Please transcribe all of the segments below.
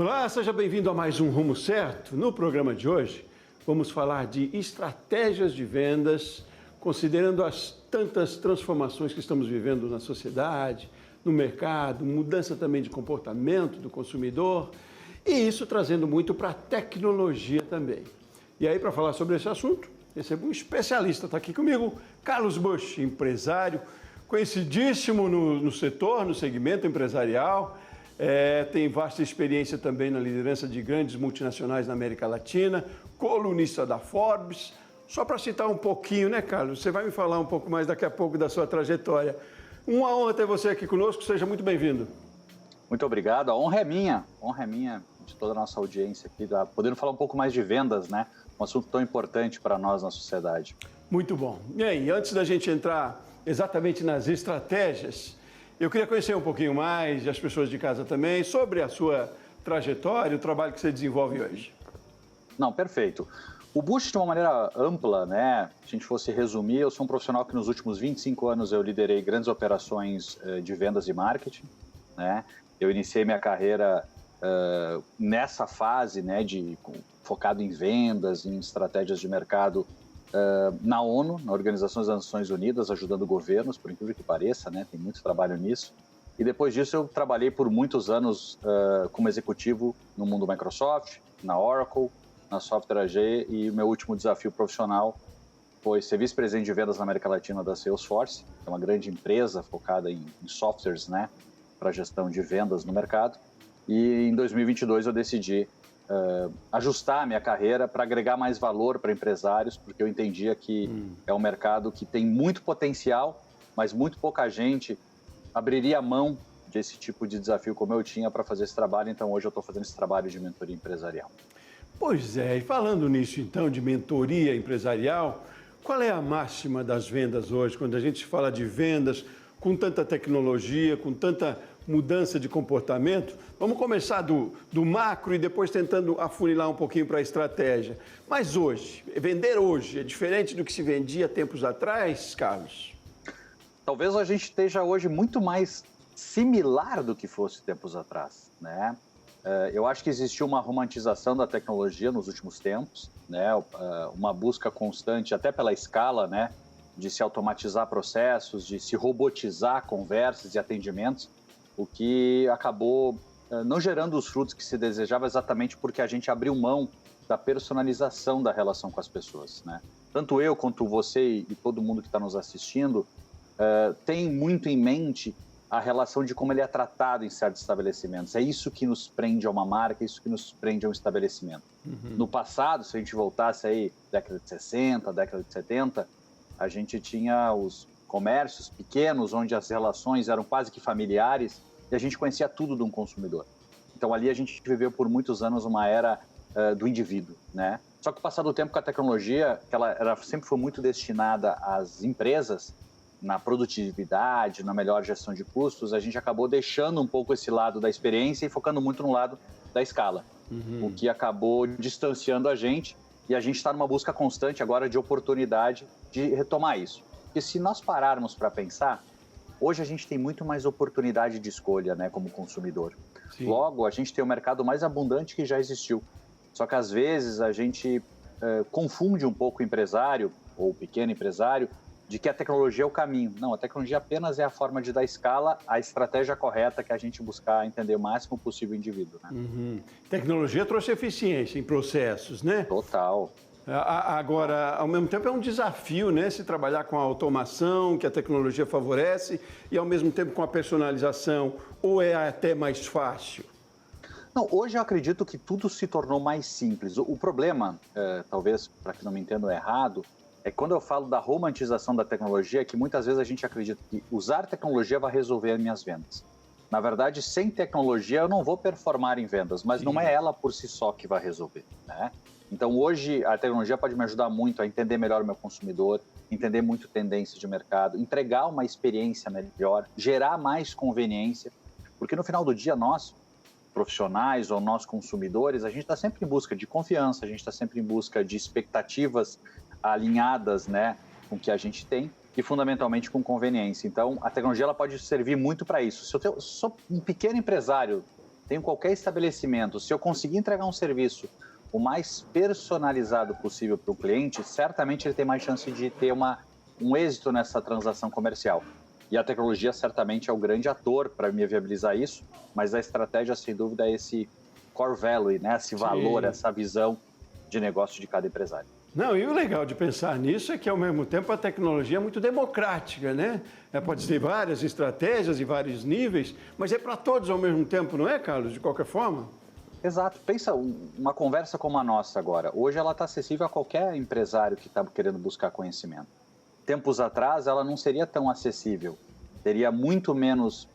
Olá, seja bem-vindo a mais um Rumo Certo. No programa de hoje, vamos falar de estratégias de vendas, considerando as tantas transformações que estamos vivendo na sociedade, no mercado, mudança também de comportamento do consumidor, e isso trazendo muito para a tecnologia também. E aí, para falar sobre esse assunto, recebo um especialista, está aqui comigo, Carlos Busch, empresário, conhecidíssimo no setor, no segmento empresarial, tem vasta experiência também na liderança de grandes multinacionais na América Latina, colunista da Forbes. Só para citar um pouquinho, né, Carlos? Você vai me falar um pouco mais daqui a pouco da sua trajetória. Uma honra ter você aqui conosco, seja muito bem-vindo. Muito obrigado, a honra é minha de toda a nossa audiência aqui, podendo falar um pouco mais de vendas, né? Um assunto tão importante para nós na sociedade. Muito bom. E aí, antes da gente entrar exatamente nas estratégias, eu queria conhecer um pouquinho mais, e as pessoas de casa também, sobre a sua trajetória, o trabalho que você desenvolve hoje. Não, perfeito. O Busch, de uma maneira ampla, né? Se a gente fosse resumir, eu sou um profissional que nos últimos 25 anos eu liderei grandes operações de vendas e marketing, né? Eu iniciei minha carreira nessa fase, né, focado em vendas, em estratégias de mercado na ONU, na Organização das Nações Unidas, ajudando governos, por incrível que pareça, né? Tem muito trabalho nisso. E depois disso eu trabalhei por muitos anos como executivo no mundo Microsoft, na Oracle, na Software AG, e o meu último desafio profissional foi ser vice-presidente de vendas na América Latina da Salesforce, que é uma grande empresa focada em softwares, né, para gestão de vendas no mercado. E em 2022 eu decidi ajustar a minha carreira para agregar mais valor para empresários, porque eu entendia que é um mercado que tem muito potencial, mas muito pouca gente abriria a mão desse tipo de desafio como eu tinha para fazer esse trabalho. Então hoje eu estou fazendo esse trabalho de mentoria empresarial. Pois é, e falando nisso então de mentoria empresarial, qual é a máxima das vendas hoje, quando a gente fala de vendas com tanta tecnologia, com tanta mudança de comportamento? Vamos começar do macro e depois tentando afunilar um pouquinho para a estratégia. Mas hoje, vender hoje é diferente do que se vendia tempos atrás, Carlos? Talvez a gente esteja hoje muito mais similar do que fosse tempos atrás, né? Eu acho que existiu uma romantização da tecnologia nos últimos tempos, né? Uma busca constante, até pela escala, né, de se automatizar processos, de se robotizar conversas e atendimentos, o que acabou não gerando os frutos que se desejava, exatamente porque a gente abriu mão da personalização da relação com as pessoas, né? Tanto eu quanto você e todo mundo que está nos assistindo tem muito em mente a relação de como ele é tratado em certos estabelecimentos. É isso que nos prende a uma marca, é isso que nos prende a um estabelecimento. No passado, se a gente voltasse aí, década de 60, década de 70, a gente tinha os comércios pequenos, onde as relações eram quase que familiares, e a gente conhecia tudo de um consumidor. Então ali a gente viveu por muitos anos uma era do indivíduo, né? Só que o passar do tempo com a tecnologia, que ela sempre foi muito destinada às empresas, na produtividade, na melhor gestão de custos, a gente acabou deixando um pouco esse lado da experiência e focando muito no lado da escala, o que acabou distanciando a gente, e a gente está numa busca constante agora de oportunidade de retomar isso. Porque se nós pararmos para pensar, hoje a gente tem muito mais oportunidade de escolha, né, como consumidor. Sim. Logo, a gente tem o mercado mais abundante que já existiu. Só que às vezes a gente confunde um pouco o empresário, ou o pequeno empresário, de que a tecnologia é o caminho. Não, a tecnologia apenas é a forma de dar escala, a estratégia correta que é a gente buscar entender o máximo possível o indivíduo, né? Tecnologia trouxe eficiência em processos, né? Total. Agora, ao mesmo tempo, é um desafio, né? Se trabalhar com a automação, que a tecnologia favorece, e ao mesmo tempo com a personalização, ou é até mais fácil? Não, hoje eu acredito que tudo se tornou mais simples. O problema, talvez, para que não me entendam errado, é quando eu falo da romantização da tecnologia, que muitas vezes a gente acredita que usar tecnologia vai resolver as minhas vendas. Na verdade, sem tecnologia eu não vou performar em vendas, mas não é ela por si só que vai resolver, né? Então hoje a tecnologia pode me ajudar muito a entender melhor o meu consumidor, entender muito tendências de mercado, entregar uma experiência melhor, gerar mais conveniência, porque no final do dia nós, profissionais ou nós consumidores, a gente está sempre em busca de confiança, a gente está sempre em busca de expectativas alinhadas, né, com o que a gente tem e fundamentalmente com conveniência. Então a tecnologia ela pode servir muito para isso. Se eu sou um pequeno empresário tenho qualquer estabelecimento, se eu conseguir entregar um serviço o mais personalizado possível para o cliente, certamente ele tem mais chance de ter um êxito nessa transação comercial. E a tecnologia certamente é o grande ator para me viabilizar isso, mas a estratégia, sem dúvida, é esse core value, né? Esse valor, essa visão de negócio de cada empresário. Não, e o legal de pensar nisso é que, ao mesmo tempo, a tecnologia é muito democrática, né? Pode ter várias estratégias e vários níveis, mas é para todos ao mesmo tempo, não é, Carlos? De qualquer forma? Exato. Pensa, uma conversa como a nossa agora. Hoje ela está acessível a qualquer empresário que está querendo buscar conhecimento. Tempos atrás, ela não seria tão acessível. Teria muito menos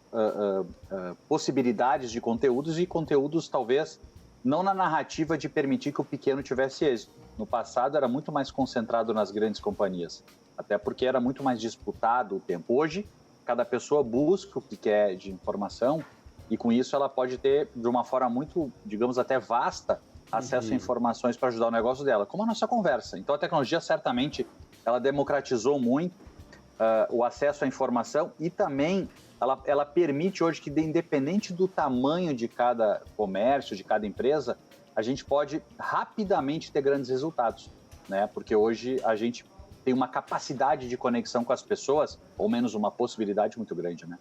possibilidades de conteúdos e conteúdos, talvez, não na narrativa de permitir que o pequeno tivesse êxito. No passado, era muito mais concentrado nas grandes companhias, até porque era muito mais disputado o tempo. Hoje, cada pessoa busca o que quer de informação e, com isso, ela pode ter, de uma forma muito, digamos, até vasta, acesso a informações para ajudar o negócio dela, como a nossa conversa. Então, a tecnologia, certamente, ela democratizou muito o acesso à informação e também ela permite hoje que, independente do tamanho de cada comércio, de cada empresa, a gente pode rapidamente ter grandes resultados, né? Porque hoje a gente tem uma capacidade de conexão com as pessoas, ou menos uma possibilidade muito grande, né?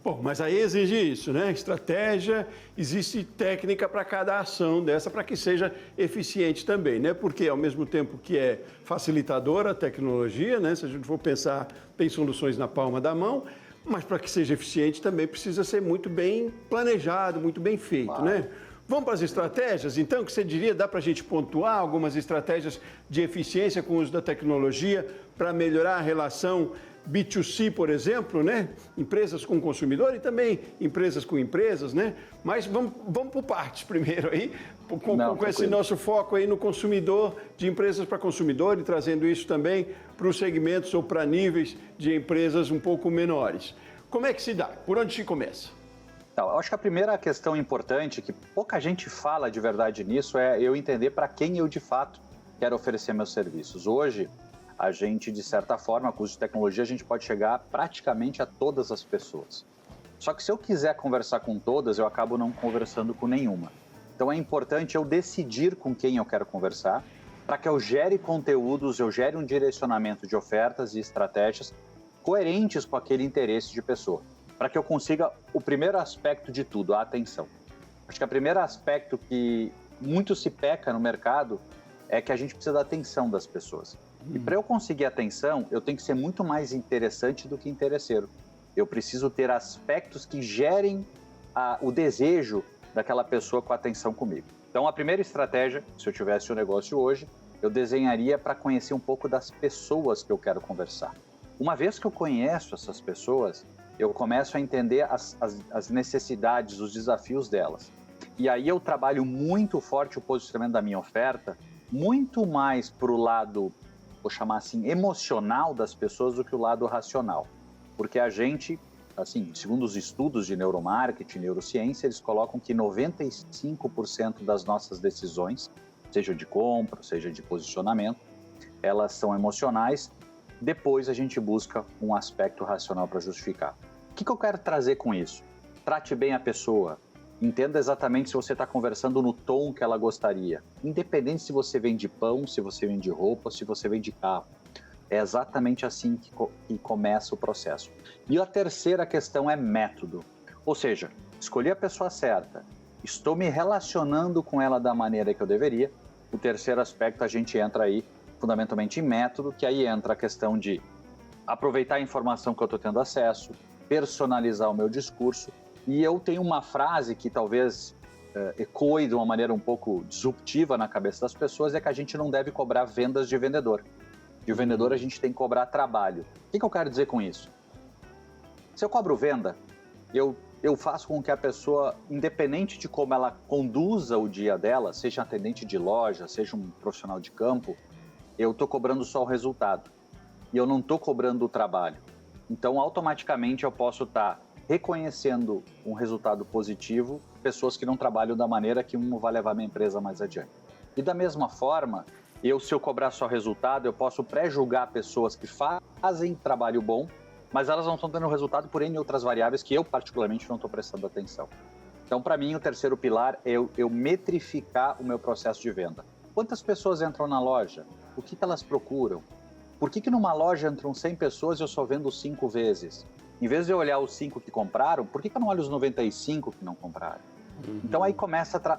Bom, mas aí exige isso, né? Estratégia, existe técnica para cada ação dessa, para que seja eficiente também, né? Porque, ao mesmo tempo que é facilitadora a tecnologia, né? Se a gente for pensar, tem soluções na palma da mão, mas para que seja eficiente também precisa ser muito bem planejado, muito bem feito, né? Vamos para as estratégias, então, que você diria, dá para a gente pontuar algumas estratégias de eficiência com o uso da tecnologia para melhorar a relação B2C, por exemplo, né? Empresas com consumidor e também empresas com empresas, né? Mas vamos por partes primeiro aí, com esse nosso foco aí no consumidor, de empresas para consumidor e trazendo isso também para os segmentos ou para níveis de empresas um pouco menores. Como é que se dá? Por onde se começa? Eu acho que a primeira questão importante, que pouca gente fala de verdade nisso, é eu entender para quem eu, de fato, quero oferecer meus serviços. Hoje, a gente, de certa forma, com o uso de tecnologia, a gente pode chegar praticamente a todas as pessoas. Só que se eu quiser conversar com todas, eu acabo não conversando com nenhuma. Então é importante eu decidir com quem eu quero conversar, para que eu gere conteúdos, eu gere um direcionamento de ofertas e estratégias coerentes com aquele interesse de pessoa, para que eu consiga o primeiro aspecto de tudo, a atenção. Acho que o primeiro aspecto que muito se peca no mercado é que a gente precisa da atenção das pessoas. E para eu conseguir atenção, eu tenho que ser muito mais interessante do que interesseiro. Eu preciso ter aspectos que gerem o desejo daquela pessoa com atenção comigo. Então, a primeira estratégia, se eu tivesse um negócio hoje, eu desenharia para conhecer um pouco das pessoas que eu quero conversar. Uma vez que eu conheço essas pessoas, eu começo a entender as necessidades, os desafios delas. E aí eu trabalho muito forte o posicionamento da minha oferta, muito mais para o lado, vou chamar assim, emocional das pessoas do que o lado racional. Porque a gente, assim, segundo os estudos de neuromarketing, neurociência, eles colocam que 95% das nossas decisões, seja de compra, seja de posicionamento, elas são emocionais. Depois a gente busca um aspecto racional para justificar. O que eu quero trazer com isso? Trate bem a pessoa. Entenda exatamente se você está conversando no tom que ela gostaria. Independente se você vende pão, se você vende roupa, se você vende carro. É exatamente assim que começa o processo. E a terceira questão é método. Ou seja, escolhi a pessoa certa. Estou me relacionando com ela da maneira que eu deveria. O terceiro aspecto, a gente entra aí fundamentalmente em método, que aí entra a questão de aproveitar a informação que eu estou tendo acesso, personalizar o meu discurso. E eu tenho uma frase que talvez ecoe de uma maneira um pouco disruptiva na cabeça das pessoas, é que a gente não deve cobrar vendas de vendedor. De vendedor a gente tem que cobrar trabalho. O que eu quero dizer com isso? Se eu cobro venda, eu faço com que a pessoa, independente de como ela conduza o dia dela, seja atendente de loja, seja um profissional de campo, eu estou cobrando só o resultado. E eu não estou cobrando o trabalho. Então, automaticamente, eu posso estar reconhecendo um resultado positivo, pessoas que não trabalham da maneira que vai levar minha empresa mais adiante. E da mesma forma, se eu cobrar só resultado, eu posso pré-julgar pessoas que fazem trabalho bom, mas elas não estão tendo resultado por N outras variáveis que eu particularmente não estou prestando atenção. Então, para mim, o terceiro pilar é eu metrificar o meu processo de venda. Quantas pessoas entram na loja? O que elas procuram? Por que numa loja entram 100 pessoas e eu só vendo 5 vezes? Em vez de eu olhar os 5 que compraram, por que eu não olho os 95 que não compraram? Então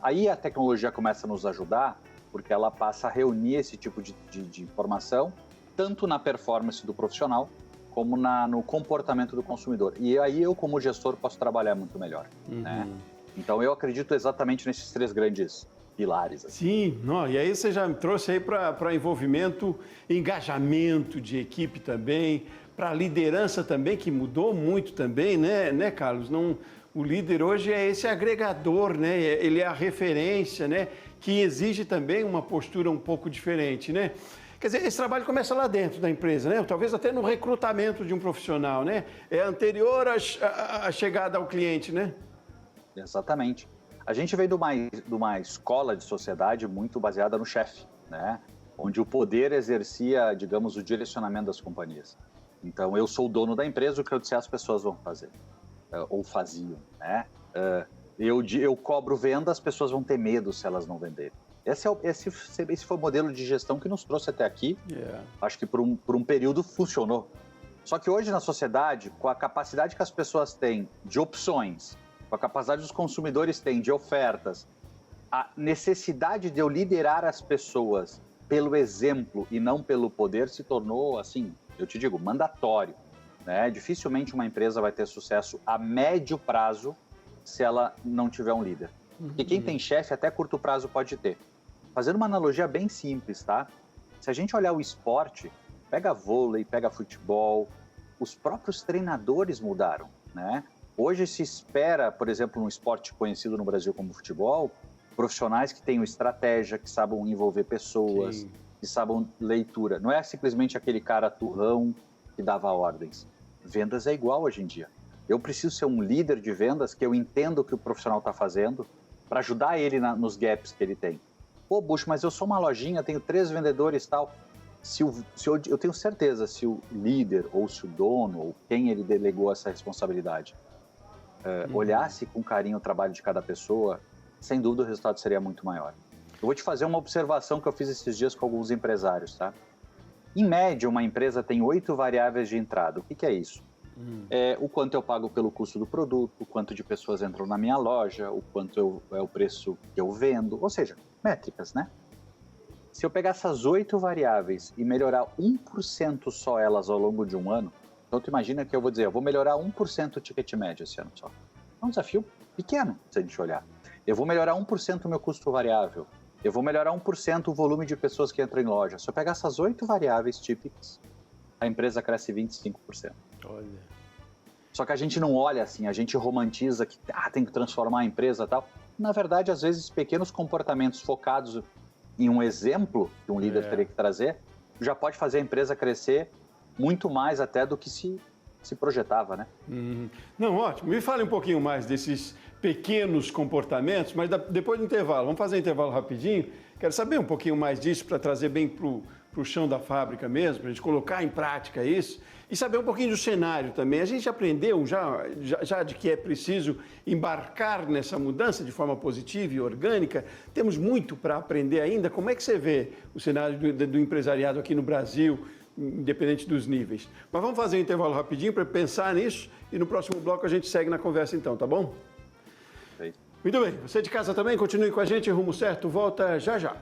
aí a tecnologia começa a nos ajudar, porque ela passa a reunir esse tipo de informação, tanto na performance do profissional, como no comportamento do consumidor. E aí eu, como gestor, posso trabalhar muito melhor. Né? Então eu acredito exatamente nesses 3 grandes pilares. Assim. Sim, não, e aí você já me trouxe aí para envolvimento, engajamento de equipe também, para liderança também, que mudou muito também, né, Carlos? Não, o líder hoje é esse agregador, né? Ele é a referência, né? Que exige também uma postura um pouco diferente, né? Quer dizer, esse trabalho começa lá dentro da empresa, né? Talvez até no recrutamento de um profissional, né? É anterior à chegada ao cliente, né? Exatamente. A gente veio de uma escola de sociedade muito baseada no chefe, né? Onde o poder exercia, digamos, o direcionamento das companhias. Então, eu sou o dono da empresa, o que eu disser as pessoas vão fazer, ou faziam, né? Eu cobro venda, as pessoas vão ter medo se elas não venderem. Esse foi o modelo de gestão que nos trouxe até aqui. Acho que por um período funcionou. Só que hoje na sociedade, com a capacidade que as pessoas têm de opções, com a capacidade dos consumidores têm de ofertas, a necessidade de eu liderar as pessoas pelo exemplo e não pelo poder se tornou, assim, eu te digo, mandatório. Né? Dificilmente uma empresa vai ter sucesso a médio prazo se ela não tiver um líder. Porque quem tem chefe até curto prazo pode ter. Fazendo uma analogia bem simples, tá? Se a gente olhar o esporte, pega vôlei, pega futebol, os próprios treinadores mudaram, né? Hoje se espera, por exemplo, num esporte conhecido no Brasil como futebol, profissionais que tenham estratégia, que saibam envolver pessoas, Sim. que saibam leitura. Não é simplesmente aquele cara turrão que dava ordens. Vendas é igual hoje em dia. Eu preciso ser um líder de vendas que eu entenda o que o profissional está fazendo para ajudar ele nos gaps que ele tem. Pô, Bush, mas eu sou uma lojinha, tenho 3 vendedores e tal. Eu tenho certeza, se o líder ou se o dono ou quem ele delegou essa responsabilidade olhasse com carinho o trabalho de cada pessoa, sem dúvida o resultado seria muito maior. Eu vou te fazer uma observação que eu fiz esses dias com alguns empresários, tá? Em média, uma empresa tem 8 variáveis de entrada. O que é isso? É o quanto eu pago pelo custo do produto, o quanto de pessoas entram na minha loja, o quanto é o preço que eu vendo, ou seja, métricas, né? Se eu pegar essas 8 variáveis e melhorar 1% só elas ao longo de um ano, então tu imagina que eu vou dizer, eu vou melhorar 1% o ticket médio esse ano só. É um desafio pequeno, se a gente olhar. Eu vou melhorar 1% o meu custo variável. Eu vou melhorar 1% o volume de pessoas que entram em loja. Se eu pegar essas 8 variáveis típicas, a empresa cresce 25%. Olha. Só que a gente não olha assim, a gente romantiza que tem que transformar a empresa e tal. Na verdade, às vezes, pequenos comportamentos focados em um exemplo que um líder teria que trazer, já pode fazer a empresa crescer muito mais até do que se projetava, né? Não, ótimo. Me fale um pouquinho mais desses pequenos comportamentos, mas depois do intervalo. Vamos fazer intervalo rapidinho. Quero saber um pouquinho mais disso para trazer bem para o chão da fábrica mesmo, para a gente colocar em prática isso e saber um pouquinho do cenário também. A gente aprendeu já de que é preciso embarcar nessa mudança de forma positiva e orgânica. Temos muito para aprender ainda. Como é que você vê o cenário do empresariado aqui no Brasil, independente dos níveis? Mas vamos fazer um intervalo rapidinho para pensar nisso e no próximo bloco a gente segue na conversa então, tá bom? Muito bem, você de casa também, continue com a gente, Rumo Certo, volta já já.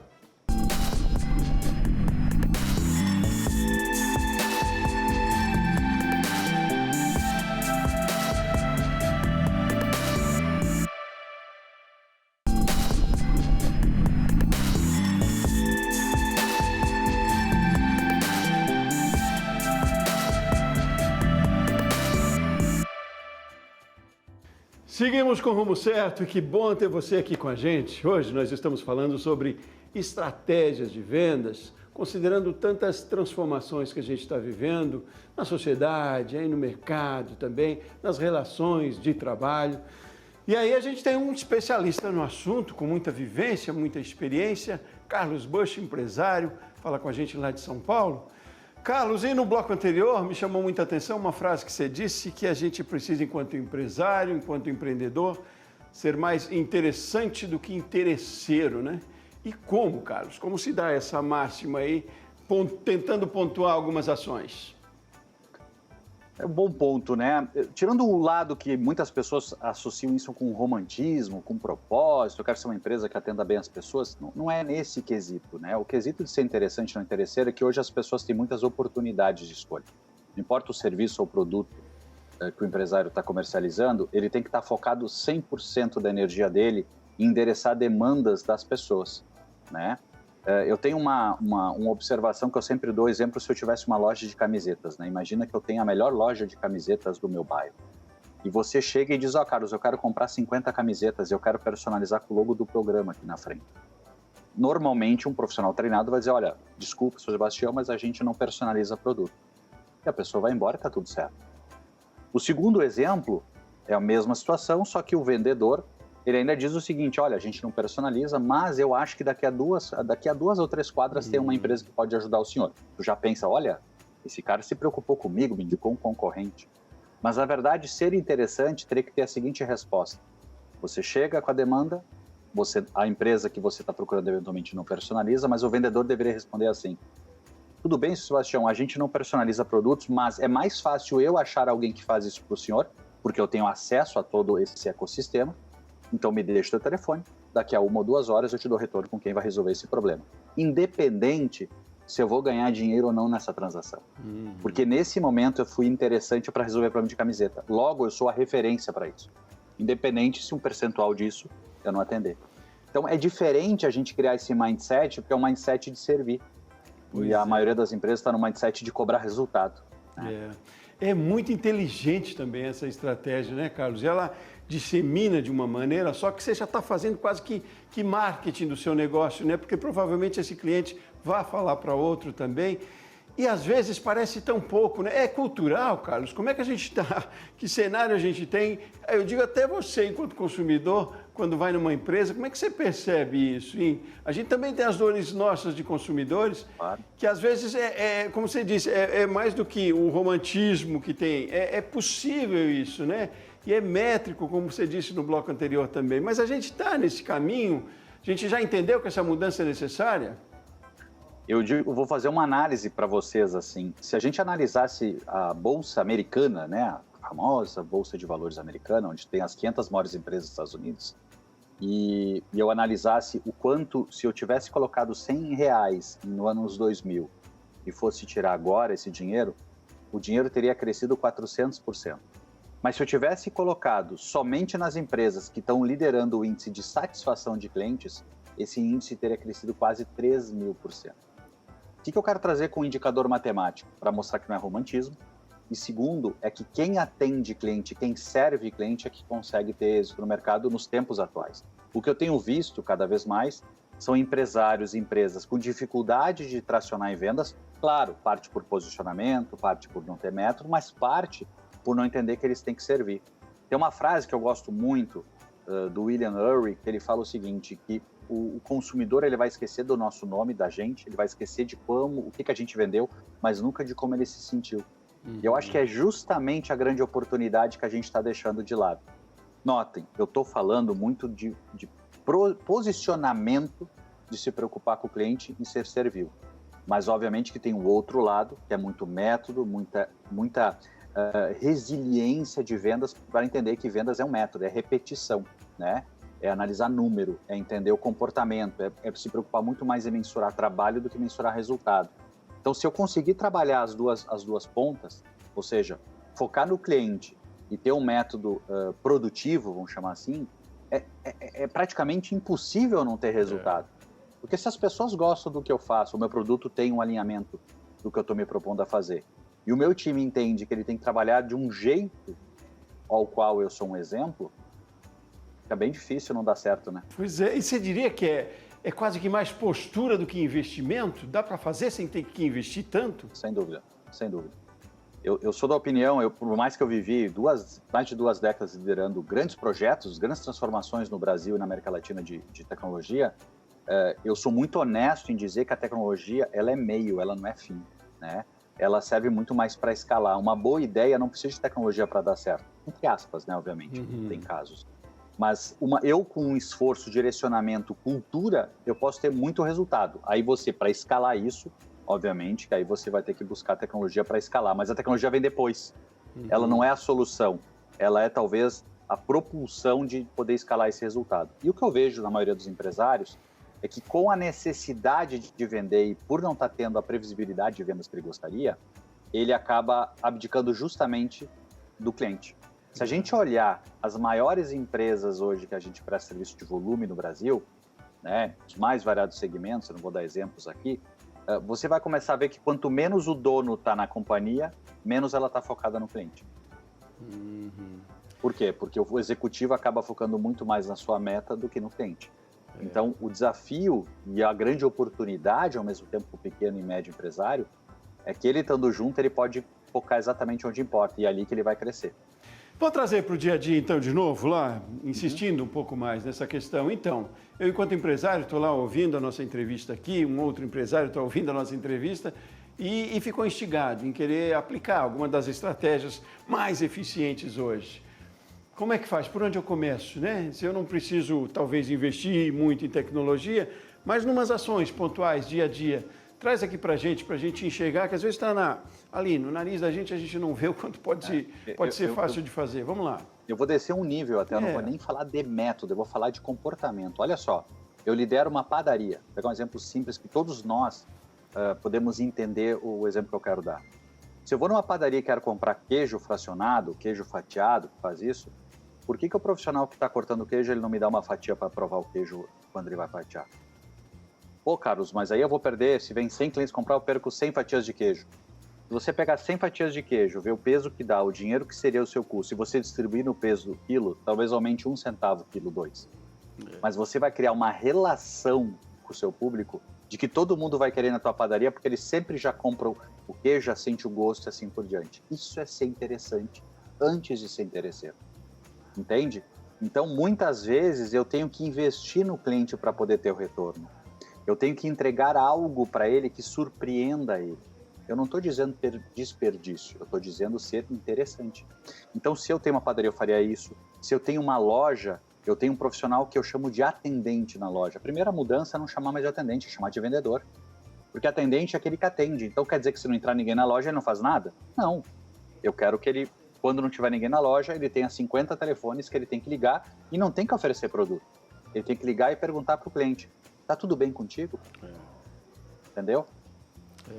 Seguimos com o Rumo Certo e que bom ter você aqui com a gente. Hoje nós estamos falando sobre estratégias de vendas, considerando tantas transformações que a gente está vivendo na sociedade, aí no mercado também, nas relações de trabalho. E aí a gente tem um especialista no assunto, com muita vivência, muita experiência, Carlos Bush, empresário, fala com a gente lá de São Paulo. Carlos, e no bloco anterior me chamou muita atenção uma frase que você disse, que a gente precisa, enquanto empresário, enquanto empreendedor, ser mais interessante do que interesseiro, né? E como, Carlos? Como se dá essa máxima aí, tentando pontuar algumas ações? É um bom ponto, né? Tirando o lado que muitas pessoas associam isso com romantismo, com propósito, eu quero ser uma empresa que atenda bem as pessoas, não é nesse quesito, né? O quesito de ser interessante ou não interesseiro é que hoje as pessoas têm muitas oportunidades de escolha. Não importa o serviço ou produto que o empresário está comercializando, ele tem que estar focado 100% da energia dele em endereçar demandas das pessoas, né? Eu tenho uma observação que eu sempre dou exemplo se eu tivesse uma loja de camisetas, né? Imagina que eu tenho a melhor loja de camisetas do meu bairro. E você chega e diz, Carlos, eu quero comprar 50 camisetas e eu quero personalizar com o logo do programa aqui na frente. Normalmente, um profissional treinado vai dizer, olha, desculpa, Sr. Sebastião, mas a gente não personaliza produto. E a pessoa vai embora e está tudo certo. O segundo exemplo é a mesma situação, só que o vendedor, ele ainda diz o seguinte, olha, a gente não personaliza, mas eu acho que daqui a duas ou três quadras tem uma empresa que pode ajudar o senhor. Tu já pensa, olha, esse cara se preocupou comigo, me indicou um concorrente. Mas, na verdade, ser interessante teria que ter a seguinte resposta. Você chega com a demanda, a empresa que você está procurando eventualmente não personaliza, mas o vendedor deveria responder assim, tudo bem, Sebastião, a gente não personaliza produtos, mas é mais fácil eu achar alguém que faz isso para o senhor, porque eu tenho acesso a todo esse ecossistema, então me deixa o teu telefone, daqui a 1 ou 2 horas eu te dou retorno com quem vai resolver esse problema. Independente se eu vou ganhar dinheiro ou não nessa transação. Porque nesse momento eu fui interessante para resolver problema de camiseta. Logo, eu sou a referência para isso. Independente se um percentual disso eu não atender. Então é diferente a gente criar esse mindset, porque é um mindset de servir. E a maioria das empresas está no mindset de cobrar resultado. Né? É muito inteligente também essa estratégia, né, Carlos? Ela dissemina de uma maneira, só que você já está fazendo quase que marketing do seu negócio, né? Porque provavelmente esse cliente vai falar para outro também. E às vezes parece tão pouco, né? É cultural, Carlos. Como é que a gente está? Que cenário a gente tem? Eu digo até você, enquanto consumidor, quando vai numa empresa, como é que você percebe isso? Hein? A gente também tem as dores nossas de consumidores, claro, que às vezes como você disse, é mais do que o romantismo que tem. É possível isso, né? E é métrico, como você disse no bloco anterior também. Mas a gente está nesse caminho? A gente já entendeu que essa mudança é necessária? Eu vou fazer uma análise para vocês, assim. Se a gente analisasse a Bolsa Americana, né, a famosa Bolsa de Valores americana, onde tem as 500 maiores empresas dos Estados Unidos, e eu analisasse o quanto, se eu tivesse colocado R$100 no anos 2000 e fosse tirar agora esse dinheiro, o dinheiro teria crescido 400%. Mas se eu tivesse colocado somente nas empresas que estão liderando o índice de satisfação de clientes, esse índice teria crescido quase 3.000%. O que eu quero trazer com o indicador matemático? Para mostrar que não é romantismo. E segundo, é que quem atende cliente, quem serve cliente é que consegue ter êxito no mercado nos tempos atuais. O que eu tenho visto cada vez mais são empresários e empresas com dificuldade de tracionar em vendas. Claro, parte por posicionamento, parte por não ter método, mas parte por não entender que eles têm que servir. Tem uma frase que eu gosto muito do William Ury, que ele fala o seguinte, que o consumidor ele vai esquecer do nosso nome, da gente, ele vai esquecer de o que a gente vendeu, mas nunca de como ele se sentiu. E eu acho que é justamente a grande oportunidade que a gente está deixando de lado. Notem, eu estou falando muito de posicionamento, de se preocupar com o cliente e ser servil. Mas, obviamente, que tem o outro lado, que é muito método, muita resiliência de vendas, para entender que vendas é um método, é repetição, né? É analisar número, é entender o comportamento, é se preocupar muito mais em mensurar trabalho do que mensurar resultado. Então, se eu conseguir trabalhar as duas pontas, ou seja, focar no cliente e ter um método produtivo, vamos chamar assim, é praticamente impossível não ter resultado. Porque se as pessoas gostam do que eu faço, o meu produto tem um alinhamento do que eu estou me propondo a fazer, e o meu time entende que ele tem que trabalhar de um jeito ao qual eu sou um exemplo, fica bem difícil não dar certo, né? Pois é, e você diria que é quase que mais postura do que investimento? Dá para fazer sem ter que investir tanto? Sem dúvida, sem dúvida. Eu sou da opinião, por mais que eu vivi mais de 2 décadas liderando grandes projetos, grandes transformações no Brasil e na América Latina de tecnologia, eu sou muito honesto em dizer que a tecnologia ela é meio, ela não é fim, né? Ela serve muito mais para escalar. Uma boa ideia não precisa de tecnologia para dar certo. Entre aspas, né, obviamente, tem casos. Mas eu, com um esforço, direcionamento, cultura, eu posso ter muito resultado. Aí você, para escalar isso, obviamente, que aí você vai ter que buscar tecnologia para escalar. Mas a tecnologia vem depois. Ela não é a solução. Ela é, talvez, a propulsão de poder escalar esse resultado. E o que eu vejo na maioria dos empresários é que, com a necessidade de vender e por não estar tendo a previsibilidade de vendas que ele gostaria, ele acaba abdicando justamente do cliente. Se a gente olhar as maiores empresas hoje que a gente presta serviço de volume no Brasil, né, os mais variados segmentos, eu não vou dar exemplos aqui, você vai começar a ver que quanto menos o dono está na companhia, menos ela está focada no cliente. Por quê? Porque o executivo acaba focando muito mais na sua meta do que no cliente. Então, o desafio e a grande oportunidade, ao mesmo tempo, para o pequeno e médio empresário, é que ele estando junto, ele pode focar exatamente onde importa, e é ali que ele vai crescer. Vou trazer para o dia a dia, então, de novo, lá, insistindo um pouco mais nessa questão. Então, eu, enquanto empresário, estou lá ouvindo a nossa entrevista aqui, um outro empresário está ouvindo a nossa entrevista e ficou instigado em querer aplicar alguma das estratégias mais eficientes hoje. Como é que faz? Por onde eu começo, né? Se eu não preciso, talvez, investir muito em tecnologia, mas numas ações pontuais, dia a dia. Traz aqui para a gente enxergar, que às vezes está ali no nariz da gente, a gente não vê o quanto pode ser fácil de fazer. Vamos lá. Eu vou descer um nível até, eu não vou nem falar de método, eu vou falar de comportamento. Olha só, eu lidero uma padaria. Vou pegar um exemplo simples que todos nós podemos entender o exemplo que eu quero dar. Se eu vou numa padaria e quero comprar queijo fracionado, queijo fatiado, que faz isso, por que o profissional que está cortando o queijo, ele não me dá uma fatia para provar o queijo quando ele vai fatiar? Pô, Carlos, mas aí eu vou perder, se vem 100 clientes comprar, eu perco 100 fatias de queijo. Se você pegar 100 fatias de queijo, ver o peso que dá, o dinheiro que seria o seu custo, e você distribuir no peso do quilo, talvez aumente 1 centavo quilo 2. Mas você vai criar uma relação com o seu público de que todo mundo vai querer na tua padaria porque eles sempre já compram o queijo, já sente o gosto e assim por diante. Isso é ser interessante antes de ser interesseiro. Entende? Então, muitas vezes, eu tenho que investir no cliente para poder ter o retorno. Eu tenho que entregar algo para ele que surpreenda ele. Eu não estou dizendo ter desperdício, eu estou dizendo ser interessante. Então, se eu tenho uma padaria, eu faria isso. Se eu tenho uma loja, eu tenho um profissional que eu chamo de atendente na loja. A primeira mudança é não chamar mais de atendente, é chamar de vendedor. Porque atendente é aquele que atende. Então, quer dizer que se não entrar ninguém na loja, ele não faz nada? Não. Eu quero que ele, quando não tiver ninguém na loja, ele tenha 50 telefones que ele tem que ligar e não tem que oferecer produto. Ele tem que ligar e perguntar para o cliente: tá tudo bem contigo? Entendeu?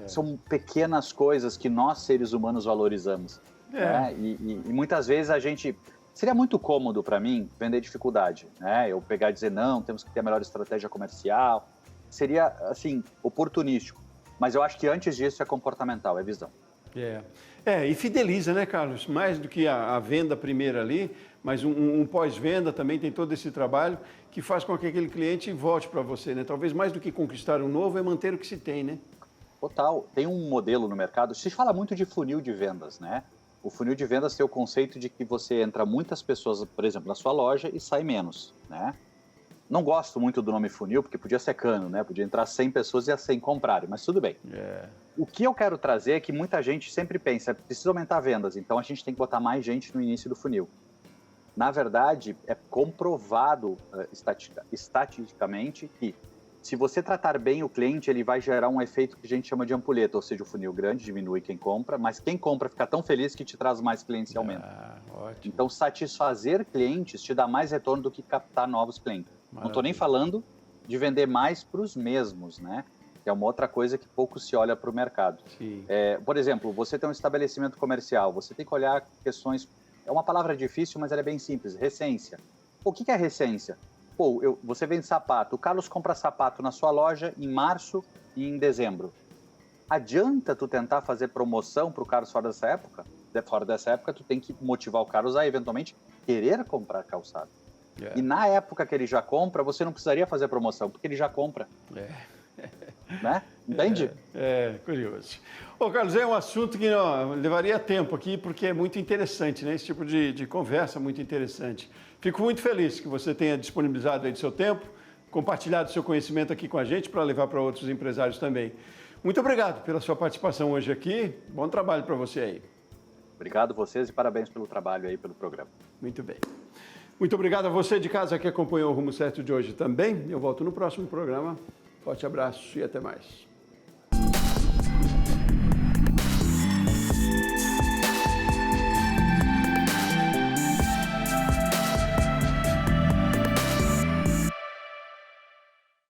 São pequenas coisas que nós, seres humanos, valorizamos. Né? E muitas vezes a gente... Seria muito cômodo para mim vender dificuldade, né? Eu pegar e dizer, não, temos que ter a melhor estratégia comercial. Seria, assim, oportunístico. Mas eu acho que antes disso é comportamental, é visão. E fideliza, né, Carlos? Mais do que a venda primeira ali, mas um pós-venda também tem todo esse trabalho que faz com que aquele cliente volte para você, né? Talvez mais do que conquistar um novo é manter o que se tem, né? Total. Tem um modelo no mercado, se fala muito de funil de vendas, né? O funil de vendas tem o conceito de que você entra muitas pessoas, por exemplo, na sua loja e sai menos, né? Não gosto muito do nome funil, porque podia ser cano, né? Podia entrar 100 pessoas e as 100 comprarem, mas tudo bem. O que eu quero trazer é que muita gente sempre pensa, precisa aumentar vendas, então a gente tem que botar mais gente no início do funil. Na verdade, é comprovado estatisticamente que se você tratar bem o cliente, ele vai gerar um efeito que a gente chama de ampulheta, ou seja, o funil grande diminui quem compra, mas quem compra fica tão feliz que te traz mais clientes e aumenta. Ótimo. Então, satisfazer clientes te dá mais retorno do que captar novos clientes. Maravilha. Não estou nem falando de vender mais para os mesmos, né? Que é uma outra coisa que pouco se olha para o mercado. Por exemplo, você tem um estabelecimento comercial, você tem que olhar questões... É uma palavra difícil, mas ela é bem simples. Recência. O que é recência? Você vende sapato, o Carlos compra sapato na sua loja em março e em dezembro. Adianta tu tentar fazer promoção para o Carlos fora dessa época? Fora dessa época, tu tem que motivar o Carlos a, eventualmente, querer comprar calçado. E na época que ele já compra, você não precisaria fazer promoção, porque ele já compra. Né? Entende? Curioso. Carlos, é um assunto que levaria tempo aqui, porque é muito interessante, né? Esse tipo de conversa muito interessante. Fico muito feliz que você tenha disponibilizado aí do seu tempo, compartilhado seu conhecimento aqui com a gente para levar para outros empresários também. Muito obrigado pela sua participação hoje aqui. Bom trabalho para você aí. Obrigado a vocês e parabéns pelo trabalho aí, pelo programa. Muito bem. Muito obrigado a você de casa que acompanhou o Rumo Certo de hoje também. Eu volto no próximo programa. Forte abraço e até mais.